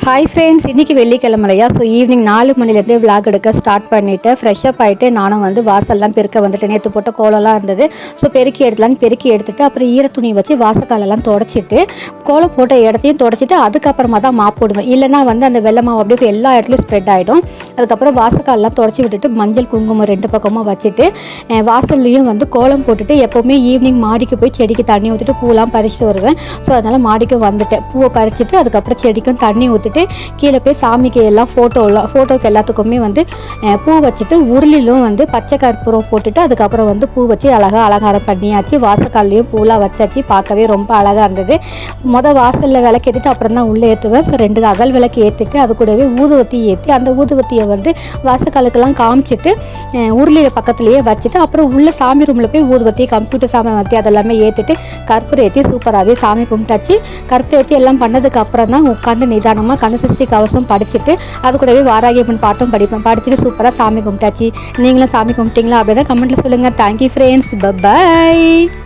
Hi friends, இன்றைக்கி வெள்ளிக்கிழமையா. So evening 4 மணிலேருந்தே vlog எடுக்க start பண்ணிவிட்டு ஃப்ரெஷ்ஷப் ஆகிட்டு நானும் வாசல்லாம் பெருக்க வந்துட்டு நேற்று போட்ட கோலம்லாம் இருந்தது. ஸோ பெருக்கி எடுத்துகிட்டு அப்புறம் ஈர துணி வச்சு வாசக்காலெல்லாம் தொடச்சிட்டு கோலம் போட்ட இடத்தையும் தொடச்சிட்டு அதுக்கப்புறமா தான் மாப் போடுவேன். இல்லைனா அந்த வெள்ளை மாவு அப்படியே எல்லா இடத்துலையும் ஸ்ப்ரெட் ஆகிடும். அதுக்கப்புறம் வாசக்காலெல்லாம் தொடச்சி விட்டுட்டு மஞ்சள் குங்குமம் 2 பக்கமாக வச்சுட்டு வாசல்லையும் கோலம் போட்டுட்டு எப்போவுமே ஈவினிங் மாடிக்கு போய் செடிக்கு தண்ணி ஊற்றிட்டு பூவெல்லாம் பறிச்சுட்டு வருவேன். ஸோ அதனால் மாடிக்கும் வந்துட்டேன். பூவை பறிச்சுட்டு அதுக்கப்புறம் செடிக்கும் தண்ணி ஊற்றிட்டு கீழே போய் சாமிக்கு எல்லாம் ஃபோட்டோக்கு எல்லாத்துக்குமே பூ வச்சுட்டு உருளிலும் பச்சை கற்பூரம் போட்டுட்டு அதுக்கப்புறம் பூ வச்சு அழகாக அலங்காரம் பண்ணியாச்சு. வாசக்கால்லையும் பூலாம் வச்சாச்சு. பார்க்கவே ரொம்ப அழகாக இருந்தது. வாசலில் விளக்கு ஏற்றிட்டு அப்புறம் தான் உள்ளே ஏற்றுவேன். ஸோ 2 அகல் விளக்கு ஏற்றிட்டு அது கூடவே ஊதுவத்தி ஏற்றி அந்த ஊதுவத்தியை வாசக்காலுக்கெல்லாம் காமிச்சிட்டு உருளி பக்கத்துலேயே வச்சுட்டு அப்புறம் உள்ள சாமி ரூமில் போய் ஊதுவத்தி கம்ப்யூட்டர் சாமி வத்தி அதெல்லாமே ஏற்றிட்டு கற்பூரம் ஏற்றி சூப்பராகவே சாமி கும்பிட்டாச்சு. கற்பூரம் ஏற்றி எல்லாம் பண்ணதுக்கு அப்புறம் தான் உட்காந்து நிதானமாக கந்தசஷ்டி கவசம் படிச்சுட்டு அது கூடவே வாராகியம்மன் பாட்டும் படிச்சுட்டு சூப்பராக சாமி கும்பிட்டாச்சு. நீங்களும் சாமி கும்பிட்டீங்களா அப்படின்னா கமெண்ட்டில் சொல்லுங்கள். Thank you friends, by.